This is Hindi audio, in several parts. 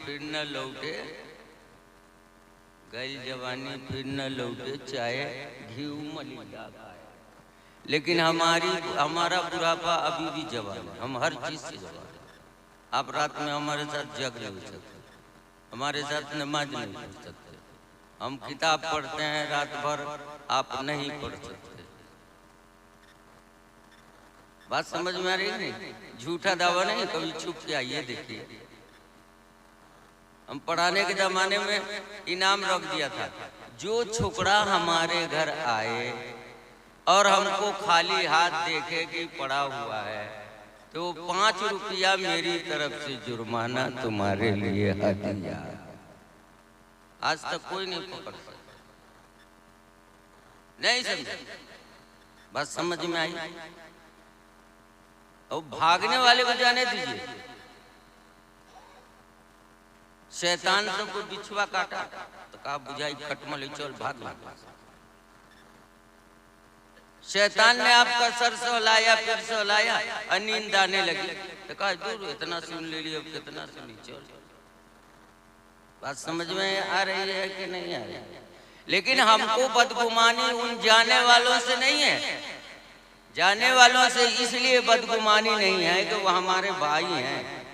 फिर न लौटे, गई जवानी फिर न लौटे, चाहे घी मलिदा खाए। लेकिन हमारा बुढ़ापा अभी भी जवान है, हम हर चीज से जवान है। आप रात में हमारे साथ जग नहीं सकते, हमारे साथ नमाज नहीं पढ़ सकते, हम किताब पढ़ते हैं रात भर, आप नहीं पढ़ सकते। बात समझ में आ रही नहीं? झूठा दावा नहीं, कभी छुप के आइए देखिए। हम पढ़ाने के जमाने में इनाम रख दिया था, जो छोकरा हमारे घर आए और हमको खाली हाथ देखे कि पड़ा हुआ है, तो 5 रुपया मेरी तरफ से जुर्माना तुम्हारे लिए हदिया। आज तक कोई नहीं पकड़ सकता। नहीं समझे? बस समझ में आई? और भागने वाले को जाने दीजिए। शैतान सबको बिछुआ काटा तो कहा बुझाई खटमल चल भाग भाग। शैतान ने आपका सर सहलाया, फिर सहलाया और नींद आने लगी तो कहा दूर इतना सुन ले लिया, अब कितना सुनी, चल। बात समझ में आ रही है कि नहीं आ रही है? लेकिन हमको बदगुमानी उन जाने वालों से नहीं है। जाने वालों से इसलिए बदगुमानी नहीं है कि वो हमारे भाई हैं,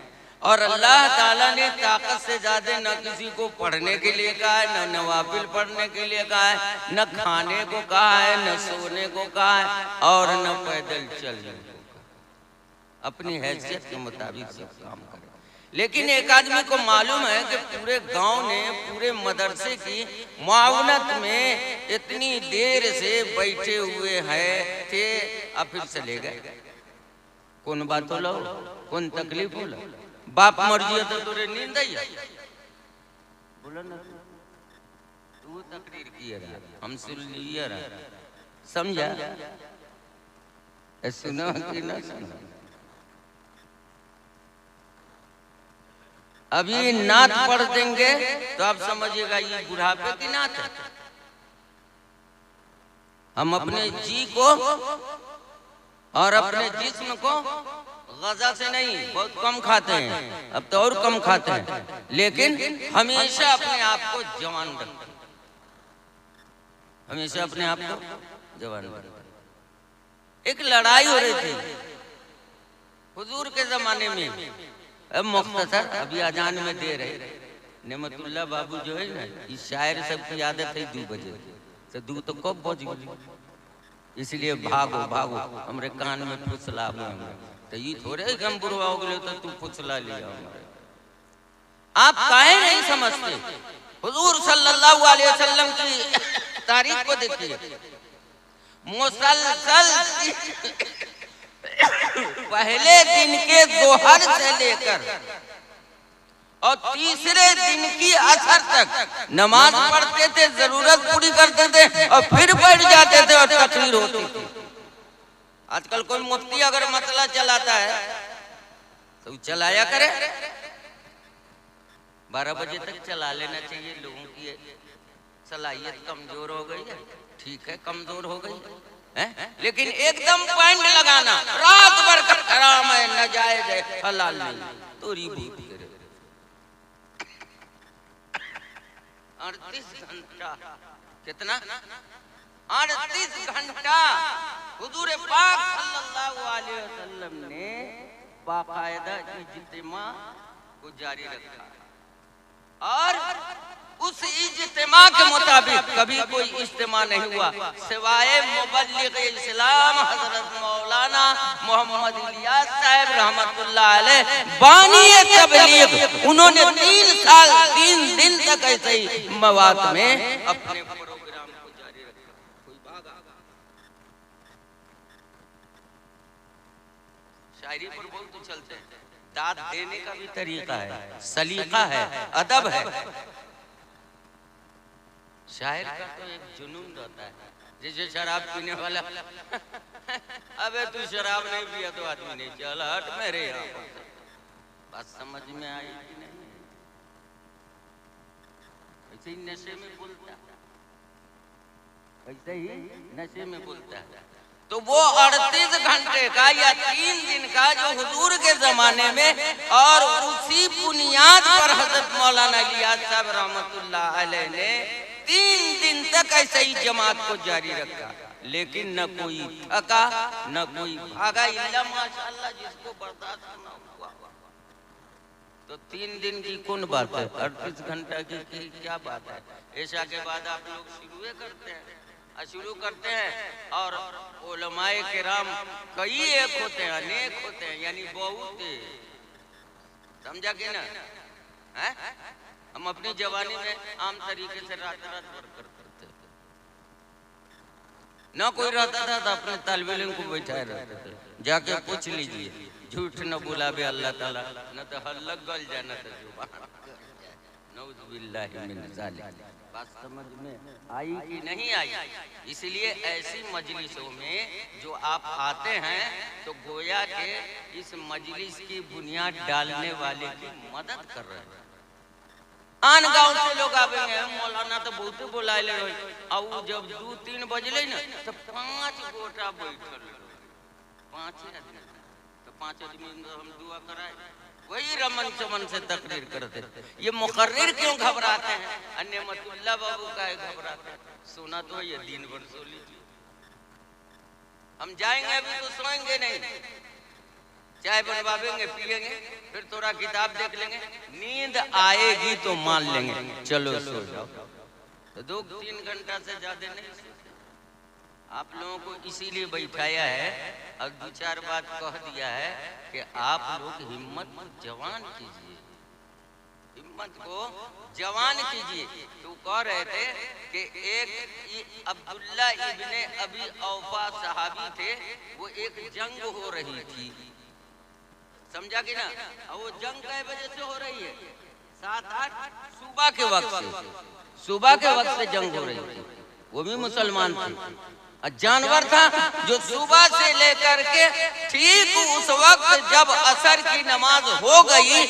और अल्लाह ताला ने ताकत से ज्यादा न किसी को पढ़ने के लिए कहा है, न नवाफिल पढ़ने के लिए कहा है, न खाने को कहा है, न सोने को कहा है, और न पैदल चलने को कहा। अपनी हैसियत के मुताबिक सब काम करें। लेकिन एक आदमी को मालूम है कि पूरे गांव ने पूरे मदरसे की मुआवनत में इतनी देर से बैठे हुए हैं थे, अब फिर चले गए। कौन बात हो, कौन तकलीफ हो, बाप मर जिया तो तुरे नींद आई बोला ना, तू तकरीर किया रहा, हम सुन लिया रहा, समझा? सुना कि ना सुना? अभी नात पढ़ देंगे तो आप समझिएगा ये बुढ़ापे की नात है। हम अपने जी को और अपने जिस्म को गजा से नहीं, बहुत कम खाते हैं, अब तो और कम खाते हैं, लेकिन हमेशा अपने आप को जवान रखते हैं, हमेशा अपने आप को जवान रखते हैं। एक लड़ाई हो रही थी हुजूर के जमाने में, अब मुख्तसर अभी अजान में दे रहे, नेमतुल्लाह बाबू जो है ना, इस शायर सबकी आदत है 2 बजे तो 2 तो कब बज गई, इसलिए भागो भागो हमरे कान में फुसला तो ये थोड़े हम बुरवा हो गए तो तू फुसला लिया। आप काहे नहीं समझते? हुजूर सल्लल्लाहु अलैहि वसल्लम की तारीख को देखिए, मुसलसल पहले दिन के दोहर से लेकर और तीसरे दिन की असर तक नमाज पढ़ते थे, जरूरत पूरी करते थे और फिर बैठ जाते थे और तकरीर होती थी। आजकल कोई मुफ्ती अगर मसला चलाता है तो चलाया करे, 12 बजे तक चला लेना चाहिए। लोगों की सलाहियत कमजोर हो गई है, ठीक है कमजोर हो गई है, लेकिन एकदम पॉइंट लगाना रात भर का हराम है, नाजायज है, हलाल नहीं, तो रिबूट करे। 38 घंटा, कितना 38 घंटा हुजूर पाक सल्लल्लाहु अलैहि वसल्लम ने बाकायदा इज्तिमा को जारी रखा, और उस इज्तिमा के मुताबिक कभी कोई इज्तिमा नहीं हुआ सिवाय मुबल्लिग इस्लाम हजरत मौलाना मोहम्मद इलियास साहब रहमतुल्लाह अलैह बानी तबलीग। उन्होंने 3 साल 3 दिन तक ऐसे ही मवात में अपने प्रोग्राम को जारी रखा। कोई भागा? शायरी पर बहुत चलते हैं, दाद देने का भी तरीका है, सलीका है, अदब है। शायर का तो एक जुनून रहता है, जैसे शराब पीने वाला अबे तू शराब नहीं पिया तो आदमी नहीं, चल हट मेरे यहाँ। बात समझ में आई कि नहीं? ऐसे ही नशे में बोलता, ऐसे ही नशे में बोलता है। तो वो 38 घंटे का या 3 दिन का जो हुजूर के जमाने में, और उसी बुनियाद पर हजरत मौलाना इलियास साहब रहमतुल्लाह अलैह ने 3 दिन तक ऐसे ही जमात को जारी रखा, लेकिन न कोई थका न कोई भागा, इल्ला माशाअल्लाह जिसको बर्दाश्त न हुआ। तो 3 दिन की कौन बात है, 38 घंटा की क्या बात है। ऐसा के बाद आप लोग शुरू करते हैं और उलमाए किराम कई एक होते हैं, अनेक होते हैं, यानी बहुत, समझा कि ना है? हम अपनी जवानी में आम तरीके से रात भर करते थे, ना कोई रहता था तो अपने तालिब इल्म को बैठाए रहते थे। जाके पूछ लीजिए, झूठ न बुलावे अल्लाह ताला, न तो हल्लक गल जाना तो जुबान नऊज़ुबिल्लाहि मिन ज़ालिक। बात समझ में आई कि नहीं आई? इसलिए ऐसी मजलिसों में जो आप आते हैं तो गोया के इस मजलिस की बुनियाद डालने वाले की मदद कर रहे हैं। आन गांव से लोग आवेंगे, मौलाना तो बहुत बोलाए ले रहे, और जब 2-3 बजले ना तो 5 गोटा बैठल, 5 आदमी, तो 5 आदमी हम दुआ कराए, वही रमन चमन से तकरीर करते थे। ये मुकर्रिर क्यों घबराते हैं? अन्यमतुल्लाह बाबू का घबराते हैं, सोना तो ये दिन भर सो लीजिए, हम जाएंगे अभी तो सोएंगे नहीं, चाय बनवाएंगे पिएंगे, फिर थोड़ा किताब देख लेंगे, नींद आएगी तो मान लेंगे चलो सो जाओ। तो 2-3 घंटा से ज्यादा नहीं। आप लोगों को इसीलिए बैठाया है और 2-4 बात कह दिया है कि आप लोग हिम्मत को जवान कीजिए, हिम्मत को जवान कीजिए। तो कह रहे थे कि एक अब्दुल्ला इब्ने अबी औफा सहाबी थे, वो एक जंग हो रही थी, समझा कि ना? और वो जंग कै वजह से हो रही है? 7-8 सुबह के वक्त से जंग हो रही थी। वो भी मुसलमान थे, जानवर था जो सुबह से लेकर के ठीक उस वक्त जब असर की नमाज हो गई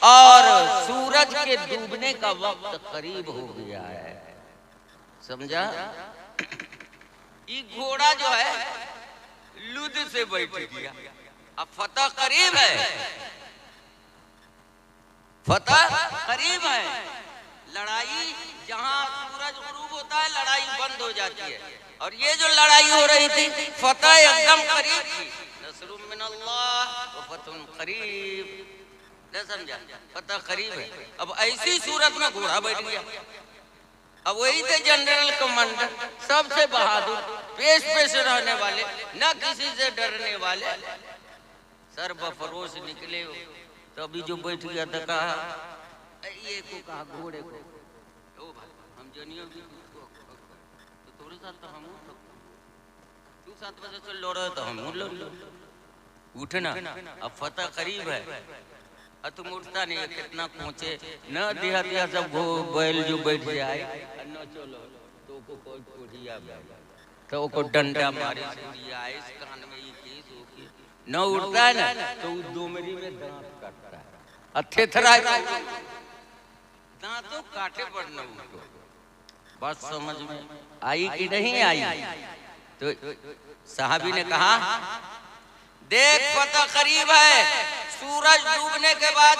और सूरज के डूबने का वक्त करीब हो गया है, समझा? ये घोड़ा जो है लुद से बैठ गया, अब फतह करीब है, फतह करीब है। लड़ाई जहां सूरज गुरूब होता है लड़ाई बंद हो जाती है, और ये जो लड़ाई हो रही थी फतह एकदम करीब थी। नसरुम मिनल्लाह व फतहुन करीब, न समझा? फतह करीब है। अब ऐसी सूरत में घोड़ा बैठ गया। अब वही थे जनरल कमांडर, सबसे बहादुर, पेश रहने वाले, न किसी से डरने वाले, सर बफरोश निकले। तो अभी जो बैठ गया था कहा, ये को कहा घोड़े को, ओ भाई हम जनियो तो थोड़े साथ तो हम तू 7 बजे से लो रहे तो हम लो उठना, अब फतह करीब है, अब तुम उठता नहीं है, कितना पहुंचे न दिया सब बैल जो बैठ जाए न चलो तो को कोई कोढ़िया तो को डंडा मारे सूर्या इस कान में ये केस हो के न उठता है ना तो डोमरी में दांत काटता है, अथेथरा दांतों काटे पर न उठो। बात समझ में आई कि नहीं आई? तो साहबी ने कहा, देख फतह करीब है, सूरज डूबने के बाद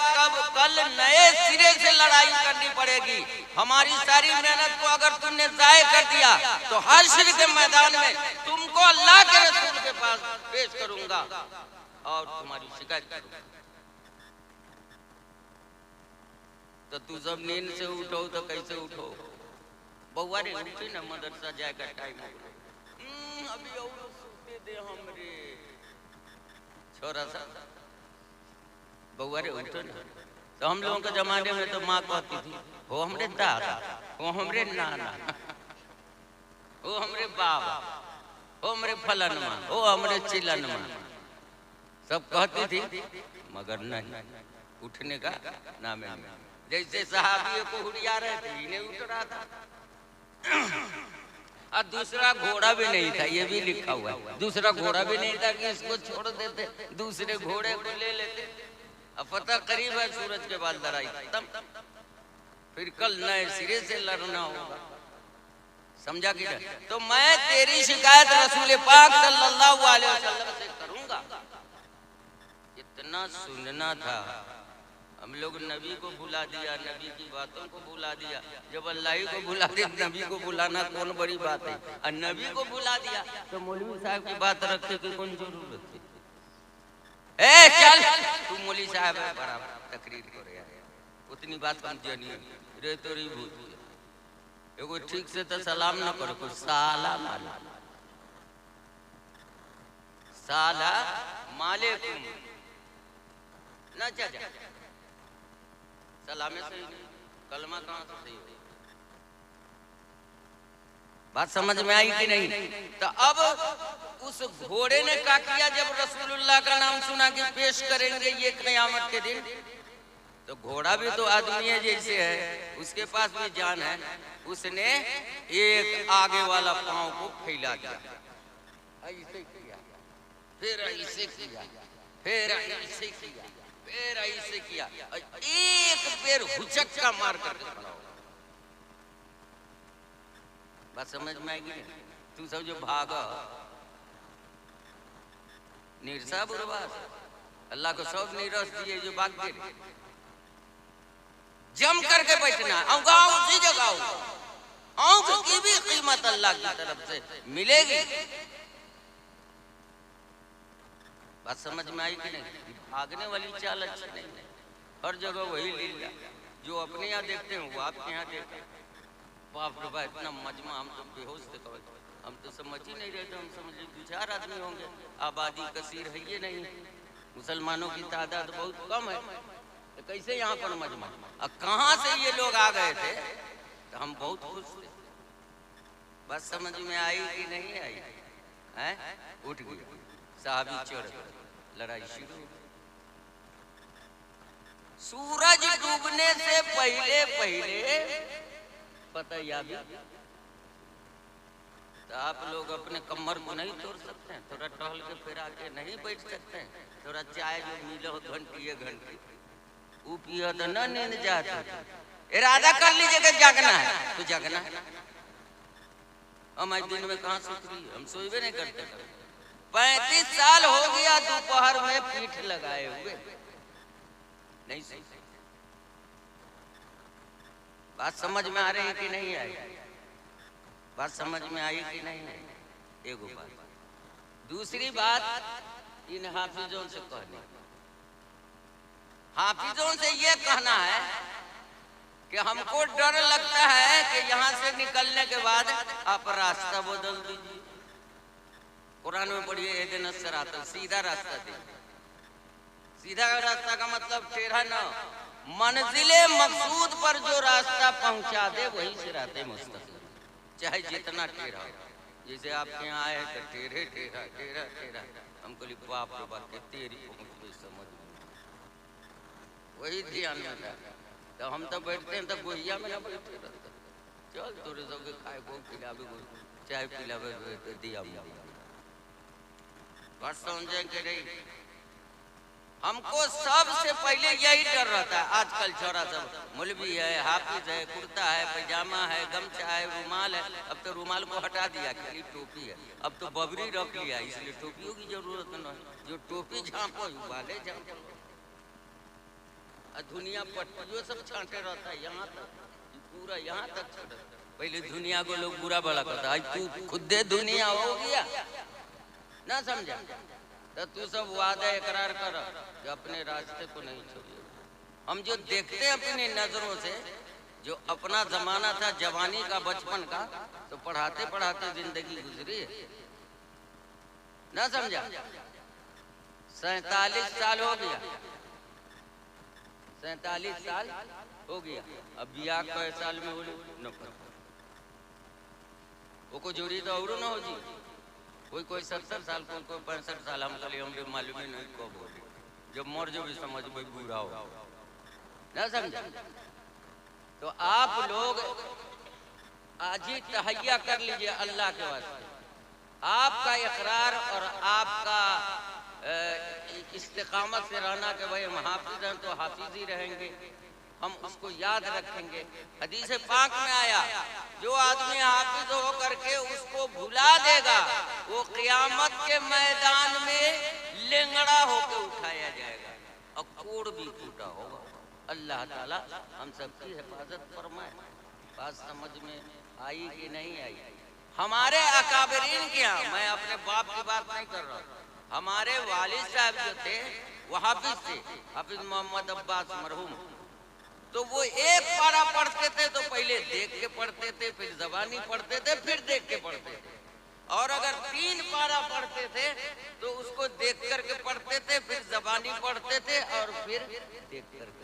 कल नए सिरे से लड़ाई करनी पड़ेगी। हमारी सारी मेहनत को अगर तुमने जाय कर दिया तो हश्र के मैदान में तुमको अल्लाह के रसूल के पास पेश करूंगा और तुम्हारी शिकायत करूंगा। तो तू जब नींद से उठो तो कैसे उठो? बउआ रे उठी ना, मदरसा जाएगा टाइम अभी और सोते दे हमरे छोरा सा, बउआ रे उठो ना। तो हम लोगों के जमाने में तो माँ कहती थी, हो हमरे दादा, हो हमरे नाना, हो हमरे बाबा, हो हमरे फलनमा, हो हमरे चिलनमा, सब कहती थी, मगर नहीं उठने का नाम है। जैसे सहाबी को हुरिया रहे थे, इन्हें उठ रहा था। और दूसरा घोड़ा भी नहीं था, ये भी लिखा हुआ है, दूसरा घोड़ा भी नहीं था कि इसको छोड़ देते, दूसरे घोड़े को ले लेते। अब फतह करीब है, सूरज के बाद लड़ाई खत्म, फिर कल नए सिरे से लड़ना होगा, समझा कि नहीं? तो मैं तेरी शिकायत रसूल पाक सल्लल्लाहु अलैहि वसल्लम से करूंगा। इतना सुनना था, हम लोग नबी को भुला दिया, नबी की बातों को भुला दिया। जब अल्लाह ही को भुला दिया, नबी को भुलाना कौन बड़ी बात है? और नबी को भुला दिया तो मौलवी साहब की बात रखने की कौन जरूरत है? ए चल तू मौलवी साहब है, बराबर तकरीर कर यार, उतनी बात हम जानिए रे तोरी भूत एगो ठीक से तो सलाम ना करो, कुछ साला माला साला मालेकुम ना जा सलामे सही नहीं, कलमा कहाँ से सही हो? बात समझ में आई कि नहीं? तो अब उस घोड़े ने क्या किया जब रसूलुल्लाह का नाम सुना कि पेश करेंगे ये क़यामत के दिन, तो घोड़ा भी तो आदमी है जैसे है, उसके पास भी जान है। उसने एक आगे वाला पांव को फैला दिया, ऐसे किया, फिर ऐसे किया, फिर ऐसे किया, फिर ऐसे किया, एक पैर हुचक्का मार करके खड़ा हो। बात समझ में आएगी? तू सब जो भागा निरसा बुरबास, अल्लाह को सब निरस दिए जो भाग दे, जम करके बैठना, गाँव उसी जगह आंख की भी कीमत अल्लाह की तरफ से मिलेगी। बात समझ में आई कि नहीं? भागने वाली चाल अच्छी नहीं है, हर जगह वही लीला जो अपने यहाँ देखते हैं वो आपके यहाँ देखते हैं। बाप रे बाप इतना मजमा, हम तो बेहोश थे, हम तो समझ ही नहीं रहे थे। हम समझ 2-4 आदमी होंगे, आबादी कसीर है ये नहीं, मुसलमानों की तादाद बहुत कम है, तो कैसे यहाँ पर मजमा? अब कहाँ से ये लोग आ गए थे? तो हम बहुत खुश थे। बस समझ में आई कि नहीं आई? हैं? उठ गए साहबी, चढ़ लड़ाई शुरू। सूरज डूबने से पहले पहले पता याद, तो आप लोग अपने कमर को नहीं तोड़ सकते हैं? थोड़ा टहल के फिर आके नहीं बैठ सकते हैं? थोड़ा चाय जो मिले हो घंटी वो पिया तो न नींद जाती। इरादा कर लीजिए कि जागना है तो जागना है। हम आज दिन में कहाँ सोच रही है? हम सोचबे नहीं करते। 35 साल हो गया दोपहर में पीठ लगाए हुए नहीं सोचते। बात समझ में आ रही है कि नहीं आई? बात समझ में आई कि नहीं आई? एगो बात। दूसरी बात इन हाफिजों से कहनी, हाफिजों से ये कहना है कि हमको डर लगता है कि यहाँ से निकलने के बाद आप रास्ता बदल दीजिए। कुरान में पढ़िए एहदिना सिरातल, सीधा रास्ता दीजिए। सीधा रास्ता का मतलब टेढ़ा न, मंजिले मकसूद पर जो रास्ता पहुंचा दे वही सिराते मुस्तकीम, चाहे जितना टेढ़ा हो। जैसे आपके यहाँ आए तो टेढ़े टेढ़ा टेढ़ा टेढ़ा, हम कहली बाप रे बाप के तेरी पहुंच गई समझ में, वही ध्यान में था। तो हम तो बैठते हैं तो गोहिया में ना बैठते रहते, चल तोरे सबके खाए को खिलावे, चाय पिलावे दिया। बात समझे कि नहीं? हमको सबसे पहले यही डर रहता है। आजकल छोरा सब मौलवी है, हाफिज है, कुर्ता है, पैजामा है, गमछा है, रुमाल है। अब तो रुमाल को हटा दिया, खाली टोपी है। अब तो बबरी रख लिया, इसलिए टोपियों की जरूरत नहीं। जो टोपी झाँपो वाले झाँपो, दुनिया पट्टियों सब छांटे रहता है यहाँ तक, पूरा यहाँ तक छांटे। पहले दुनिया को लोग बुरा भला करता है, तू खुद दुनिया हो गया ना, समझा? तो तू सब वादा इकरार कर कि अपने रास्ते को नहीं छोड़िए। हम जो देखते हैं अपनी नजरों से, जो अपना जमाना था जवानी का, बचपन का, तो पढ़ाते पढ़ाते जिंदगी गुजरी है ना, समझा? 47 साल हो गया, 47 साल हो गया। अब बियाह कै साल में हो न पता, वो को जोड़ी तो और ना हो जी। कोई 70 साल, कोई 65 साल। हम कल हमरे मालूम ही नहीं कब हो, जब मर जो भी समझ में बुरा हो ना, समझा? तो आप लोग आज ही तहैया कर लीजिए अल्लाह के वास्ते। आपका इकरार और आपका इस्तिकामत से रहना कि भाई हम हाफिज हैं तो हाफिज ही रहेंगे, हम उसको याद रखेंगे। हदीस पाक में आया, जो आदमी हाफिज हो करके उसको भुला देगा वो क़यामत के मैदान में लेंगड़ा होकर उठाया जाएगा और कोड़ भी टूटा होगा। अल्लाह ताला हम सबकी हिफाजत फरमाए। बात समझ में आई कि नहीं आई? हमारे अकाबरीन के यहाँ, मैं अपने बाप की बात नहीं कर रहा हूँ, हमारे वालिद साहब जो थे वो हाफिज थे, हाफिज मोहम्मद अब्बास मरहूम। तो वो एक पारा पढ़ते थे तो पहले देख के पढ़ते थे, फिर जबानी पढ़ते थे, फिर देख के पढ़ते थे। और अगर 3 पारा पढ़ते थे तो उसको देख करके पढ़ते थे, फिर जबानी पढ़ते थे और फिर देख करके।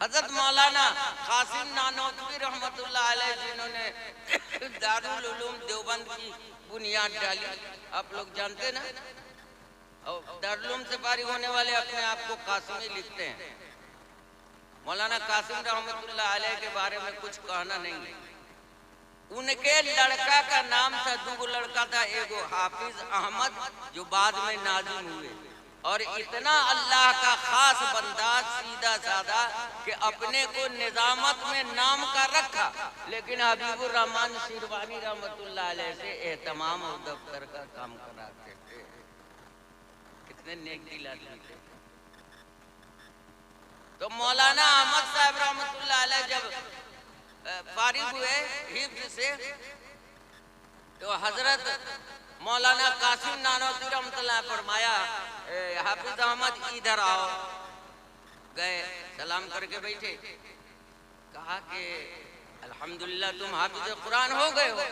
हजरत मौलाना कासिम नानोतवी रहमतुल्लाह अलैह जिन्होंने दारुल उलूम देवबंद की बुनियाद डाली, आप लोग जानते ना, और दारुल उलूम से फारिग होने वाले अपने आप को कासिमी लिखते हैं। मौलाना कासिम रहमतुल्लाह अलैह के बारे में कुछ कहना नहीं है। उनके लड़का का नाम था, 2 लड़का था, एगो हाफिज अहमद जो बाद में नाजिम हुए, और इतना अल्लाह का खास बंदा, सीधा साधा, कि अपने को निजामत में नाम का रखा, लेकिन हबीबुर रहमान शिरवानी रहमतुल्लाह अलैह से एहतमाम और दफ्तर का काम कराते थे। कितने नेक दिल आदमी थे। तो मौलाना अहमद साहब रहमतुल्लाह अलैह जब फारिग हुए हिफ्ज से, तो हजरत मौलाना कासिम नानोतवी रहमतुल्लाह फरमाया, हाफिज अहमद इधर आओ। गए, सलाम करके बैठे, कहा कि अल्हम्दुलिल्लाह तुम हाफिज कुरान हो गए हो?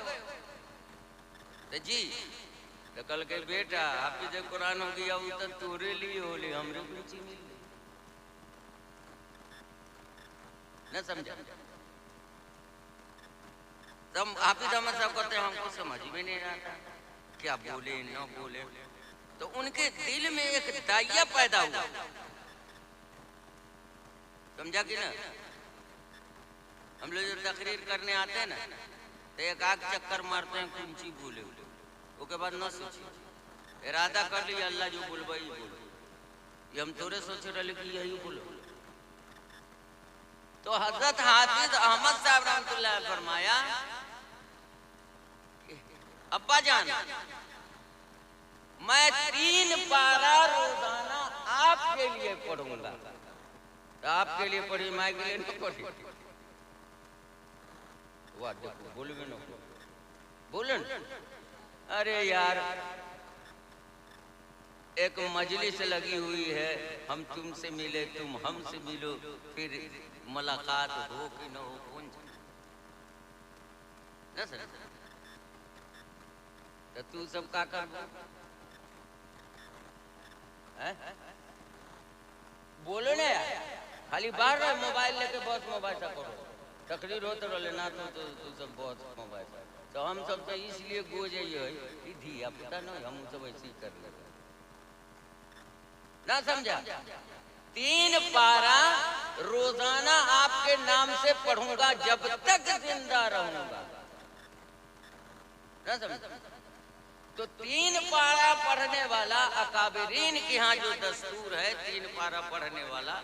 तो जी। तो कल के बेटा हाफिज कुरान हो गया, वो तो तोरे लिए होले, हमरे कुछ मिल न समझा। तब हाफिज अहमद साहब कहते हैं हमको समझ में नहीं आता क्या बोले न बोले। तो उनके दिल में एक दाइया पैदा हुआ, समझा कि ना? हम लोग जो तकरीर करने आते हैं ना, तो एक आग चक्कर मारते हैं, कुंची बोले, उसके बाद न सोची, इरादा कर लिया अल्लाह जो बोलबा ही बोलो, ये हम थोड़े सोच रहे कि यही बोलो। तो हजरत हाफिज अहमद साहब रहमतुल्लाह फरमाया, अब्बा जान मैं 3 पारा रोजाना आपके लिए पढ़ूंगा। तो आपके लिए पढ़ी, मैं के लिए नहीं पढ़ी। वाह देखो, बोल भी न बोले। अरे यार, एक मजलिस लगी हुई है, हम तुमसे मिले, तुम हमसे मिलो, फिर मुलाकात हो कि न हो, कौन न सर? तो तू सब का कर बोलो ना यार, खाली बाहर रहे मोबाइल लेके बहुत मोबाइल सा करो, तकरीर हो तो लेना तो तू सब बहुत मोबाइल। तो हम सब तो इसलिए गोजे धिया पुता न, हम सब ऐसे ही कर लेते ना, समझा? 3 पारा रोजाना आपके नाम से पढ़ूंगा जब तक जिंदा रहूंगा, ना समझा? तो 3 पारा पढ़ने वाला अकाबरीन के यहाँ जो दस्तूर है, 3 पारा पढ़ने वाला,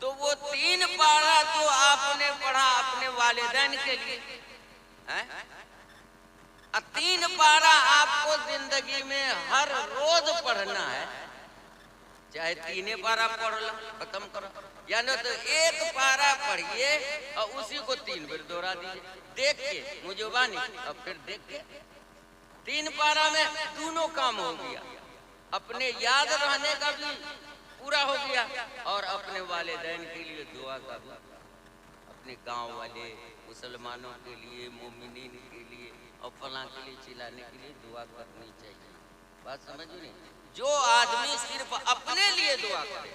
तो वो 3 पारा तो आपने पढ़ा अपने वालिदैन के लिए, 3 पारा आपको जिंदगी में हर रोज पढ़ना है, चाहे 3 पारा पढ़ लो, खत्म करो, या न तो 1 पारा पढ़िए और उसी को 3 बार दोहरा दीजिए, देख के मुजुबानी और फिर देख के। 3 पारा में दोनों काम हो गया, अपने याद रहने का भी पूरा हो गया और अपने वालिदैन के लिए दुआ का भी, अपने गांव वाले मुसलमानों के लिए, मोमिनीन के लिए और फलां के लिए, चिल्लाने के लिए दुआ करनी चाहिए। बात समझ नहीं? जो आदमी सिर्फ अपने लिए दुआ करे,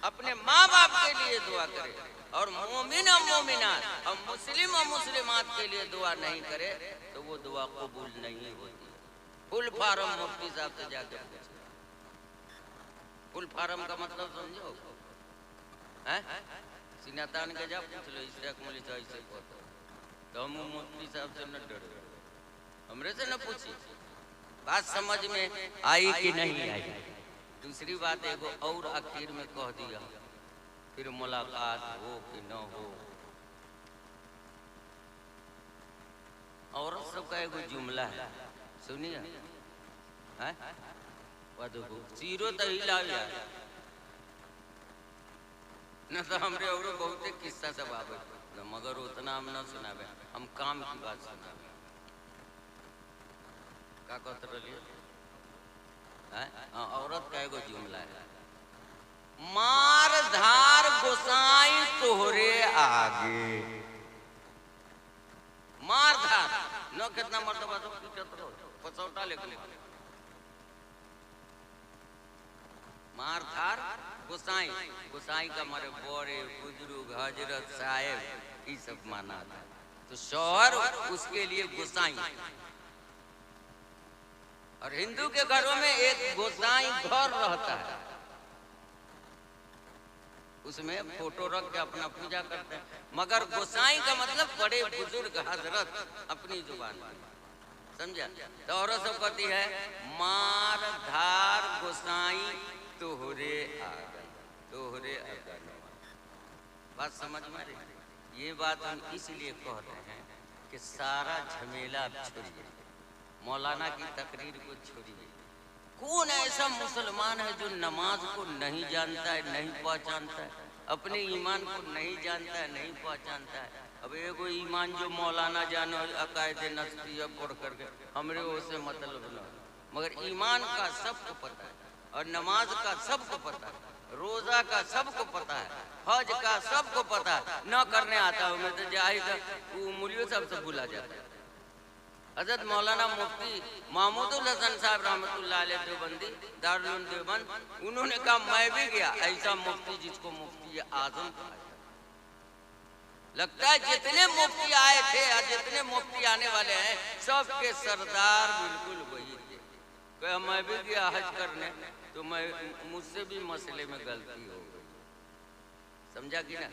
अपने माँ बाप के लिए दुआ करे, और मोमिन और मोमिनात और मुस्लिम और मुस्लिमात के लिए दुआ नहीं करे, तो वो दुआ कबूल नहीं होती। फुल फार्म मुफ्ती साहब से जाके पूछो, फुल फार्म का मतलब समझो, सिनातान के जा पूछ लो, इश्तियाक मौलवी साहब से पूछो, तो हम मुफ्ती साहब से न डरो, हमरे से न पूछी। बात समझ में आई कि नहीं आई? दूसरी बात एगो और आखिर में कह दिया, फिर मुलाकात हो कि न हो। औरत सबका एगो जुमला है, सुनिए, हैं? सीरो तो हिला, न तो हमरे और बहुत किस्सा सब आवे, मगर उतना हम न सुनावे, हम काम की बात सुनावे। का कहत रहिए? औरत का एगो जुमला है, मार धार गोसाई तोहरे आगे। मार धार न कितना मर्तबा तो पीटत रहो, पसौटा लेके मार धार गोसाई। गोसाई का मारे बड़े बुजुर्ग हजरत साहेब ये सब माना था, तो शौहर उसके लिए गोसाई। और हिंदू के घरों में एक गोसाई घर रहता है, उसमें फोटो रख के अपना पूजा करते हैं, मगर गोसाई का मतलब बड़े बुजुर्ग हजरत अपनी जुबान में, समझा? तो औरत सब कहती है मार धार गोसाई तोहरे आगन, तोहरे आगन। बात समझ में रही? ये बात हम इसलिए कह रहे हैं कि सारा झमेला आप छोड़िए, मौलाना की तकरीर को छोड़िए। कौन ऐसा मुसलमान है जो नमाज को नहीं जानता है, नहीं पहचानता है, अपने ईमान को नहीं जानता है, नहीं पहचानता है? अब एगो ईमान जो मौलाना जानो अकायदे नस्तिया पढ़ करके हमरे उससे मतलब न, मगर ईमान का सबको पता है, और नमाज का सबको पता है, रोजा का सबको पता है, हज का सबको पता है, न करने आता है मैं तो जाहिर उंगलियों सबसे भूला जाता है। हजरत मौलाना मुफ्ती महमूदुल हसन साहब रहमतुल्लाह अलैह देवबंदी दारुल उलूम देवबंद, उन्होंने कहा मैं भी गया ऐसा मुफ्ती जिसको मुफ्ती आजम कहा। लगता है जितने मुफ्ती आए थे और जितने मुफ्ती आने वाले हैं सबके सरदार बिल्कुल वही थे। कहा मैं भी गया हज करने, तो मैं मुझसे भी मसले में गलती हो गई, समझा कि ना?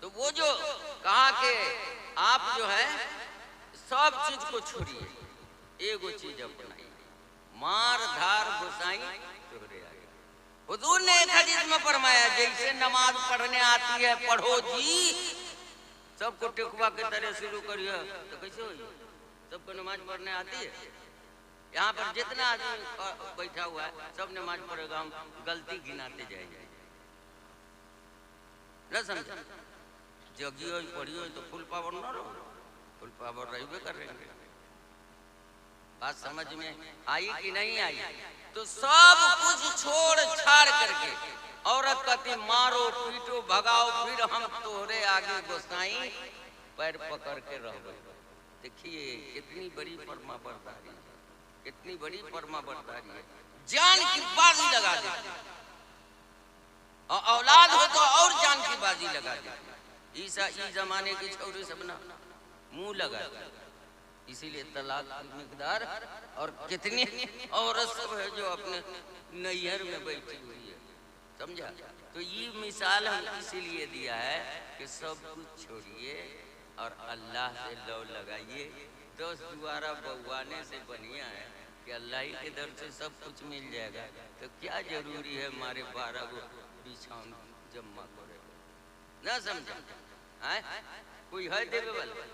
तो वो जो कहा कि आप जो है सब चीज को छोड़िए, एगो चीज अपनाइए, मार धार गोसाई तोहरे आगे। हुजूर ने एक हदीस में फरमाया जैसे नमाज पढ़ने आती है पढ़ो जी, सबको टेकुआ के तरह शुरू करिए तो कैसे होगी? सबको नमाज पढ़ने आती है? यहाँ पर जितना आदमी बैठा हुआ है सब नमाज पढ़ेगा, हम गलती गिनाते जाएंगे, न समझा? जगियो पढ़ियो तो फुल पावर न रहो, फुल पावर रही कर रहे हैं। बात समझ में आई कि नहीं आई? तो सब कुछ छोड़ छाड़ करके औरत कहती मारो पीटो भगाओ, फिर हम तोहरे आगे गोसाई पैर पकड़ के रह गए। देखिए कितनी बड़ी फरमा बरदारी है, कितनी बड़ी फरमा बरदारी है, जान की बाजी लगा देती, और औलाद हो तो और जान की बाजी लगा देती। ईसा जमाने की छोरी सब ना मुंह लगा, इसीलिए तलाक की मिकदार। और कितनी औरत सब है जो अपने नैहर में बैठी हुई है, समझा? तो ये मिसाल हम इसीलिए दिया है कि सब कुछ छोड़िए और अल्लाह से लौ लगाइए। 10 द्वारा बउआने से बढ़िया है कि अल्लाह ही के दर से सब कुछ मिल जाएगा। तो क्या जरूरी है हमारे 12 गो बिछावन जमा करे, ना समझा? कोई है देवे वाला?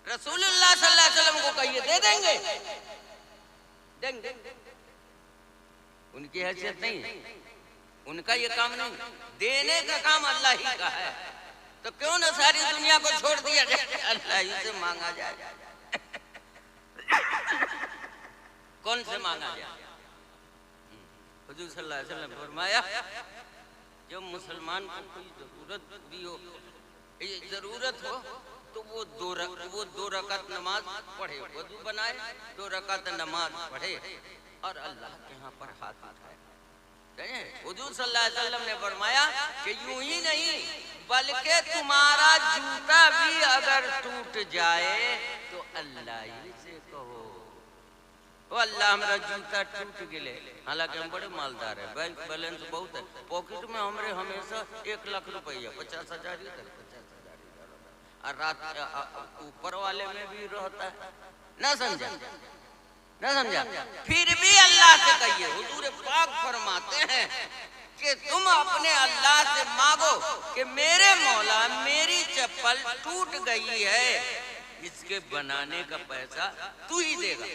रसूलुल्लाह सल्लल्लाहु अलैहि वसल्लम को कहिए दे देंगे, देंगे। उनकी हैसियत नहीं है, उनका ये काम नहीं, देने का काम अल्लाह ही का है। तो क्यों ना सारी दुनिया को छोड़ दिया जाए, अल्लाह ही से मांगा जाए। कौन से मांगा जाए? हुजूर सल्लल्लाहु अलैहि वसल्लम फरमाया जब मुसलमान को कोई जरूरत भी हो, जरूरत हो तो वो दो रकात नमाज पढ़े, वजू बनाए 2 रकात नमाज पढ़े और अल्लाह के यहाँ पर हाथ उठाए। हुजूर सल्लल्लाहु अलैहि वसल्लम ने फरमाया कि यूं ही नहीं बल्कि तुम्हारा जूता भी अगर टूट जाए तो अल्लाह ही से कहो ओ अल्लाह हमारा जूता टूट गए। हालांकि हम बड़े मालदार है, बैंक बैलेंस बहुत है, पॉकेट में हमारे हमेशा 1 लाख रुपया 50,000 इधर 50,000 इधर, और रात ऊपर वाले में भी रहता है, ना समझा? ना समझा? फिर भी अल्लाह से कहिए। हुजूर पाक फरमाते हैं कि तुम अपने अल्लाह से मांगो कि मेरे मौला मेरी चप्पल टूट गई है, इसके बनाने का पैसा तू ही देगा।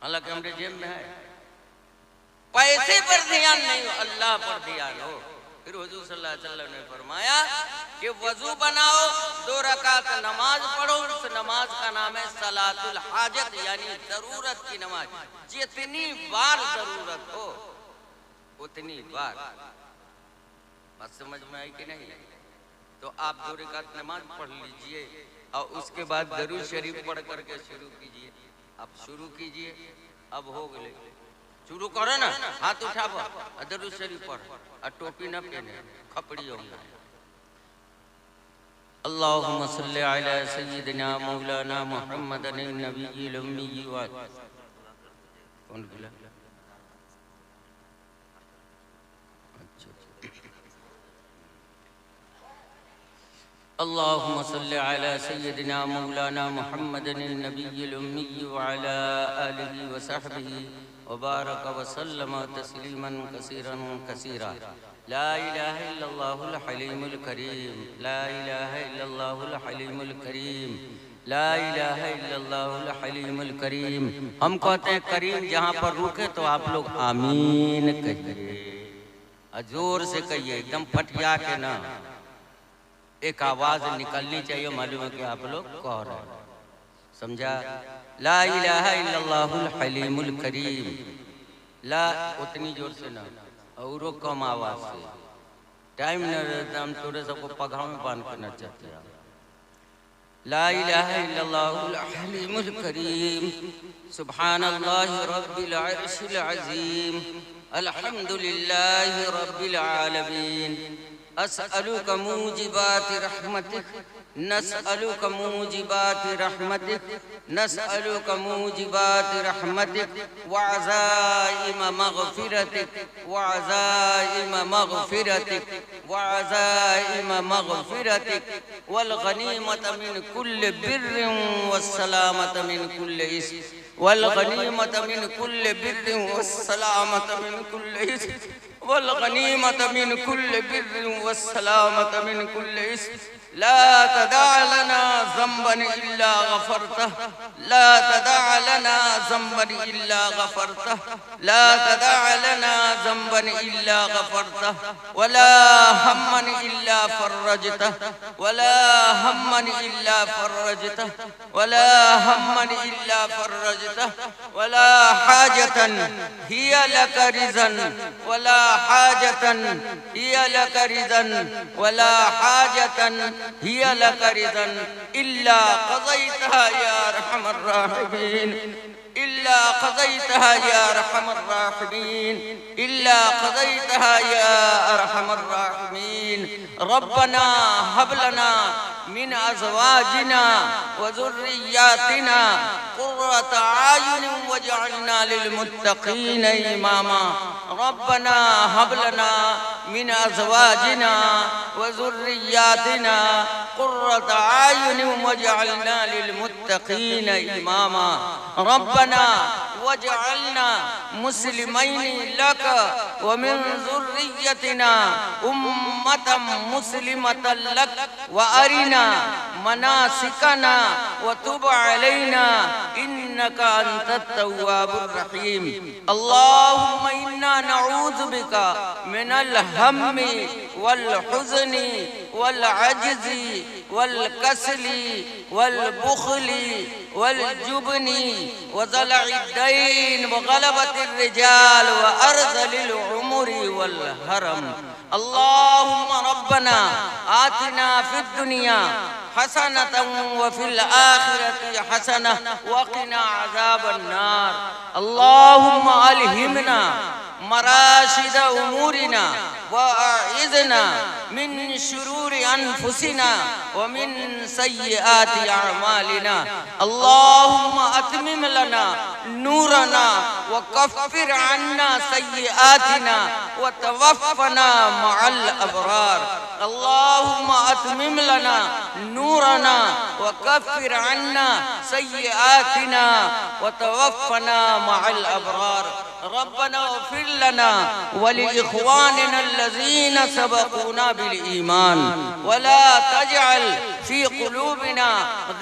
हालांकि हमारे जेब में है, पैसे पर ध्यान नहीं, अल्लाह पर ध्यान हो। फिर हुजूर सल्लल्लाहु अलैहि वसल्लम ने फरमाया कि वजू बनाओ, 2 रकात नमाज पढ़ो, उस नमाज का नाम है सलातुल हाजत, यानी जरूरत की नमाज। जितनी बार जरूरत हो उतनी बार। बात समझ में आई कि नहीं? तो आप 2 रकात नमाज पढ़ लीजिए और उसके बाद दरूद शरीफ पढ़ करके शुरू कीजिए। अब शुरू कीजिए, अब हो गए, शुरू करो ना, हाथ उठाओ, दरूद शरीफ पढ़, और टोपी न पहने, खपड़ी होना। अल्लाहुम्मा सल्ली अला सय्यिदिना मौलाना मुहम्मदिन नबिय्यिल उम्मी व कौन बोला? अल्लाहुम्मा सल्ली अला सय्यिदिना मौलाना मुहम्मदिन नबिय्यिल उम्मी व अला आलिहि व सहबिहि व बारक व सल्लम तस्लीमन कसीरन कसीरा। ला इलाहा इल्लल्लाहुल हलीमुल करीम, ला इलाहा इल्लल्लाहुल हलीमुल करीम, ला इलाहा इल्लल्लाहुल हलीमुल करीम। हम कहते हैं करीम, जहाँ पर रुके तो आप लोग आमीन कहिए, जोर से कहिए, एकदम फटिया के ना, एक आवाज निकलनी चाहिए, मालूम है कि आप लोग कह रहे हैं, समझा? ला इलाहा इल्लल्लाहुल हलीमुल करीम, ला उतनी जोर से ना, और कम आवाज से। टाइम न रहता, हम थोड़े सबको पगाव में बांध करना चाहते हैं। ला इलाहा इल्लल्लाहुल हलीमुल करीम, सुब्हानल्लाहि रब्बिल अर्शिल अज़ीम, अल्हम्दुलिल्लाहि रब्बिल आलमीन, अस्अलुका मूजिबाति रहमतिक, नस्अलुका मूजिबाति रहमतिक, नस्अलुका मूजिबाति रहमतिक व अज़ाइम मग़फ़िरतिक, व अज़ाइम मग़फ़िरतिक, व अज़ाइम मग़फ़िरतिक, वल गनीमत मिन कुल्लि बिर्रिन वस्सलामत मिन कुल्लि इस्म, वल गनीमत मिन कुल्लि बिर्रिन वस्सलामत मिन कुल्लि इस्म, वल गनीमत मिन कुल्लि बिर्रिन वस्सलामत मिन कुल्लि इस्म। ला तदा लना ज़ंबन इल्ला गफ़रतह, ला तदा लना ज़ंबन इल्ला गफ़रतह, ला तदा लना ज़ंबन इल्ला गफ़रतह, वला हम्मन इल्ला फ़र्रजतह, वला हम्मन इल्ला फ़र्रजतह, वला हम्मन इल्ला फ़र्रजतह, वला हाजतन हिय लक रिज़न, वला हाजतन हिय लक रिज़न, वला हाजतन हिय लक रिज़न इल्ला क़ज़ैतहा या अरहमर राहिमीन, इल्ला क़ज़ैतहा या अरहमर राहिमीन, इल्ला क़ज़ैतहा या अरहमर राहिमीन। रब्बना हब लना मिन अज़वाजिना व ज़ुर्रिय्यातिना क़ुर्रता आयुन वजअलना लिलमुत्तक़ीन इमामा। रब्बना हब लना मिन अज़वाजिना व ज़ुर्रिय्यातिना क़ुर्रता आयुन वजअलना लिलमुत्तक़ीन इमामा। रब्बना वजअलना मुस्लिमैनि लक व मिन ज़ुर्रिय्यतिना उम्मतम मुस्लिमतन लक व अरिना मनासिकना व तुब अलैना इन्नका अंतत तव्वाबुर रहीम। अल्लाहुम्मा इन्ना नऊज़ु बिका मिनल हम्मी वल हुज़्नि वल अज्ज़ि वल कसली वल बुख़्ली वल जुब्नी व ज़लअid दैन व गलबतिर रिजाल व अर्ज़लिल उमरी वल हरम। अल्लाहुम्मा रब्बना आतिना फिद दुनिया हसनतन व फिल आखिरति हसनह व क़िना अज़ाबन नार। अल्लाहुम्मा अलहिमना मराशिद उमूरिना व अइज़ना मिन शुरूरि अनफुसिना व मिन सय्यिआति अअमालिना। अल्लाहुम्मा अतमिम लना नूरना व कफ़्फ़िर अन्ना सय्यिआतिना व तवफ़्फ़ना मअल अबरार। अल्लाहुम्मा अतमिम लना नूरना व कफ़्फ़िर अन्ना सय्यिआतिना व तवफ़्फ़ना मअल अबरार। रब्बना इग़फिर लना व लिइख़वानिना अल्लज़ीना सबक़ूना बिल ईमान व ला तजअल फ़ी क़ुलूबिना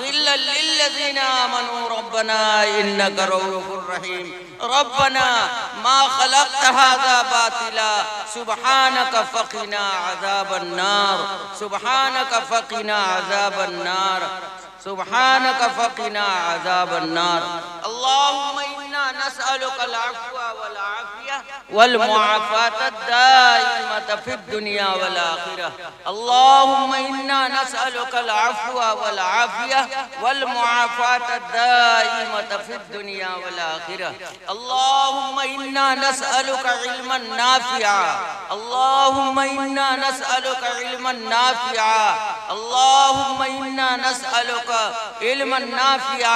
ग़िल्लन लिल्लज़ीना आमनू रब्बना इन्नका रऊफ़ुर रहीम रब्बना मा ख़लक़्त हाज़ा बातिला सुब्हानका फ़क़िना अज़ाबन नार सुब्हानका फ़क़िना अज़ाबन नार सुब्हानका फ़क़िना अज़ाबन नार अल्लाहुम्मा इन्ना नस्अलुकल अफ़्व वल आफ़िया वल मुआफ़ातद दाइमत फ़िद दुनिया वल आखिरह अल्लाहुम्मा इन्ना नस्अलुकल अफ़्व वल आफ़िया वल मुआफ़ातद दाइमत फ़िद दुनिया वल आखिरह अल्लाहुम्मा इन्ना नस्अलुका इल्मन नाफ़िआ अल्लाहुम्मा इन्ना नस्अलुका इल्मन नाफ़िआ अल्लाहुम्मा इन्ना नस्अलुका इल्मन नाफ़िआ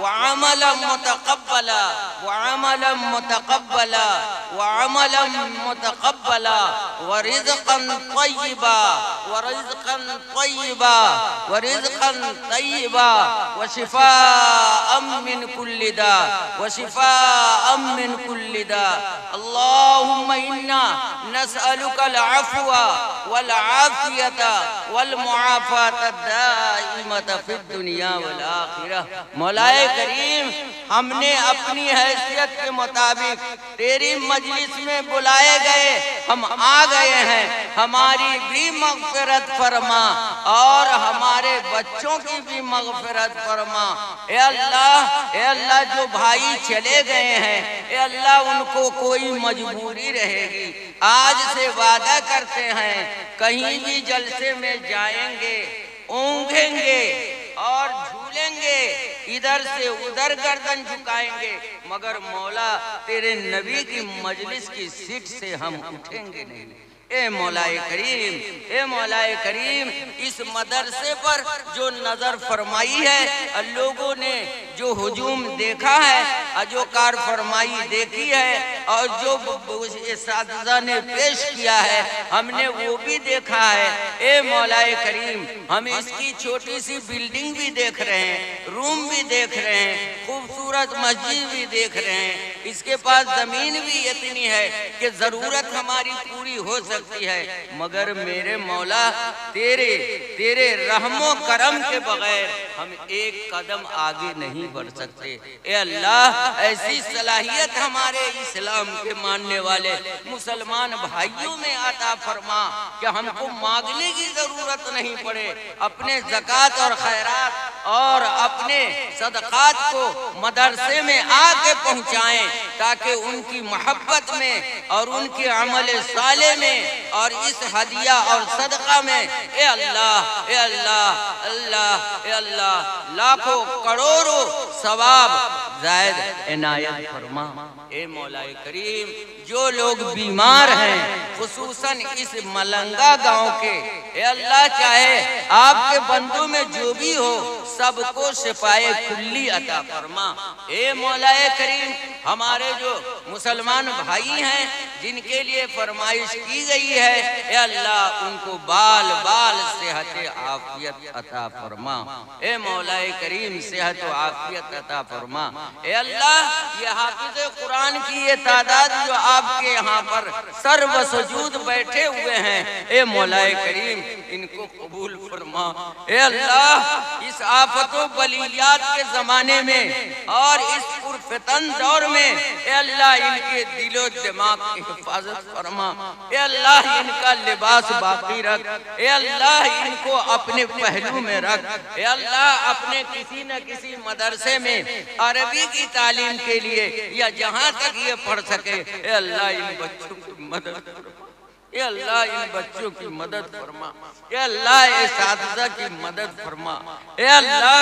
व अमलन मुतक़ब्बला व अमलन मुतक़ब्बला व अमलन मुतक़ब्बला व रिज़्क़न तय्यिबा व रिज़्क़न तय्यिबा व रिज़्क़न तय्यिबा व शिफ़ाअम मिन कुल्लि दा व शिफ़ाअम मिन कुल्लि दा अल्लाहुम्मा इन्ना नस्अलुकल अफ़्व वल आफ़ियता वल मुआफ़ातद दाइमत फ़िद दुनिया वल आखिरह मौलाए करीम हमने अपनी हैसियत के मुताबिक तेरी मजलिस में बुलाए गए हम आ गए हैं हमारी भी मग़फ़िरत फरमा और हमारे बच्चों की भी मग़फ़िरत फरमा ए अल्लाह जो भाई चले गए हैं ए अल्लाह उनको कोई मजबूरी रहेगी आज से वादा करते हैं कहीं भी जलसे में जाएंगे ऊँघेंगे और झूलेंगे इधर से उधर गर्दन झुकाएंगे मगर मौला तेरे नबी की मजलिस की सीट से हम उठेंगे नहीं ए मौलाए करीम इस मदरसे पर जो नजर फरमाई है लोगों ने जो हुजूम देखा है जो कार फरमाई देखी है और जो इस्तादा ने पेश किया है हमने वो भी देखा है ए मौलाए करीम हम इसकी छोटी सी बिल्डिंग भी देख रहे हैं रूम भी देख रहे हैं खूबसूरत मस्जिद भी देख रहे हैं इसके पास जमीन भी इतनी है कि जरूरत हमारी पूरी हो सकती है मगर मेरे मौला तेरे रहमो करम के बगैर हम एक कदम आगे नहीं बढ़ सकते ए अल्लाह ऐसी सलाहियत हमारे इस्लाम के मानने वाले मुसलमान भाइयों में अता फरमा कि हमको मांगने की जरूरत नहीं पड़े अपने ज़कात और खैरात और अपने सदक़ात को मदरसे में आके पहुँचाएं ताकि उनकी मोहब्बत में और उनके अमल साले में और इस हदिया और सदका में ए अल्लाह ए अल्लाह अल्लाह ए अल्लाह लाखों करोड़ों सवाब ज़ायद इनायत फरमा ए मौलाए करीम जो लोग बीमार हैं खुसूसन इस मलंगा गांव के ए अल्लाह चाहे आपके बंदों में जो भी हो सबको शिफाए खुल्ली अता फरमा ए मौलाए करीम हमारे जो मुसलमान भाई हैं जिनके लिए फरमाइश की गई है ए अल्लाह उनको बाल बाल सेहत आफियत अता फरमा ए मौलाए करीम सेहत व आफियत अता फरमा ए अल्लाह ये हाफिज़ कुरान की ये तादाद जो आपके यहाँ पर सर्व सजूद बैठे हुए हैं ए मौलाए करीम इनको कबूल फरमा ए अल्लाह इस आफतों बलियात के जमाने में और इस पुरफितन दौर में ए अल्लाह इनके दिलो दिमाग की हिफाजत फरमा ए अल्लाह इनका लिबास बाकी रख ए अल्लाह इनको अपने पहलू में रख ए अल्लाह अपने किसी न किसी मदरसे में अरबी की तालीम के लिए या जहाँ तक ये पढ़ सके ए अल्लाह इन बच्चों की मदद फरमा ए अल्लाह इन बच्चों की मदद फरमा ए अल्लाह इस्तादा की मदद फरमा ए अल्लाह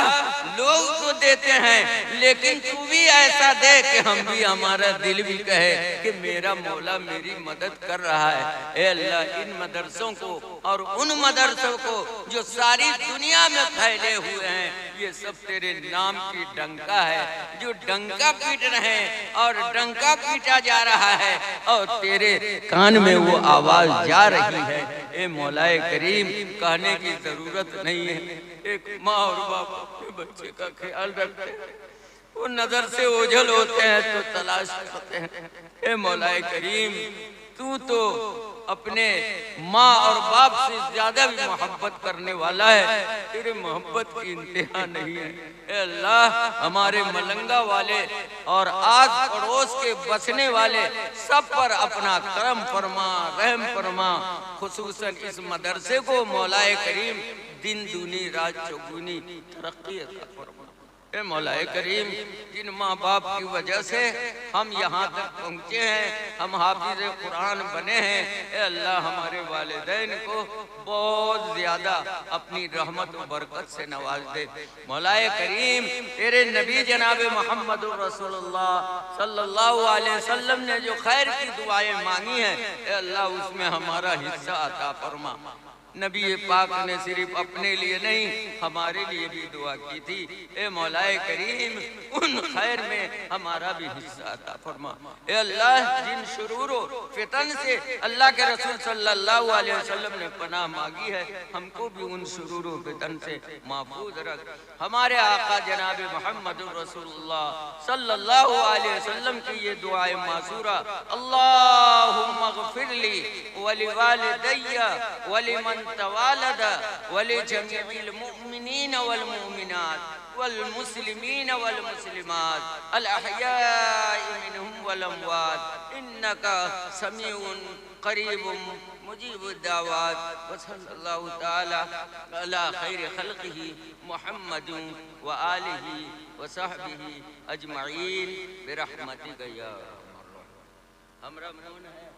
लोग तो देते हैं लेकिन तू भी ऐसा दे कि हम भी हमारा दिल भी कहे कि मेरा मौला मेरी मदद कर रहा है ए अल्लाह इन मदरसों को और उन मदरसों को जो सारी दुनिया में फैले हुए हैं ये सब तेरे नाम की डंका है जो डंका पीट रहे हैं और डंका पीटा जा रहा है और तेरे कान में वो आवाज जा रही है ए मौलाए करीम कहने की जरूरत नहीं है एक माँ और बाप अपने बच्चे का ख्याल रखते वो नजर से ओझल होते हैं तो तलाश करते हैं, ए मौलाए करीम तू तो अपने माँ और बाप से ज्यादा भी मोहब्बत करने वाला है, तेरे मोहब्बत की इंतहा नहीं है। ए अल्लाह, हमारे मलंगा वाले और आस पड़ोस के बसने वाले सब पर अपना करम फरमा, रहम फरमा। खुसूसन इस मदरसे को मौलाए करीम दिन दूनी रात चौगुनी तरक्की अता फरमा। ए मौलाए करीम, जिन माँ बाप की वजह से हम यहाँ तक पहुँचे हैं, हम हाफिज कुरान बने हैं, ए अल्लाह हमारे वालिदैन को बहुत ज्यादा अपनी रहमत और बरकत से नवाज दे। मौलाए करीम, तेरे नबी जनाब मोहम्मद रसूलुल्लाह सल्लल्लाहु अलैहि वसल्लम ने जो खैर की दुआएं मांगी हैं, ए अल्लाह उसमें हमारा हिस्सा अता फरमा। नबी पाक ने सिर्फ अपने लिए नहीं हमारे लिए भी दुआ की थी। ए मौलाए करीम, उन खैर में हमारा भी हिस्सा अता फरमा। ए अल्लाह, जिन शुरूरो फितन से अल्लाह के रसूल सल्लल्लाहु अलैहि वसल्लम ने पनाह मांगी है, हमको भी उन शुरूरो फितन से महफूज रख। हमारे आका जनाब मोहम्मद रसूलुल्लाह सल्लल्लाहु अलैहि वसल्लम की ये दुआए मासूरा, अल्लाहुम्मा ग़फ़िरली वली वालिदैया वलिमन तवालदा वली जमीइल मुमिनीन वल मुमिनात वल मुस्लिमीन वल मुस्लिमात अल अहयाइ मिनहुम वल अमवात इन्नका समीउन करीबुम मुजीबुद दावात व सल्लल्लाहु तआला अला खैरि खल्क़िही मुहम्मदिन व आलिही व सहबिही अजमईन बिरहमतिका या अरहमर राहिमीन। हमरा मन है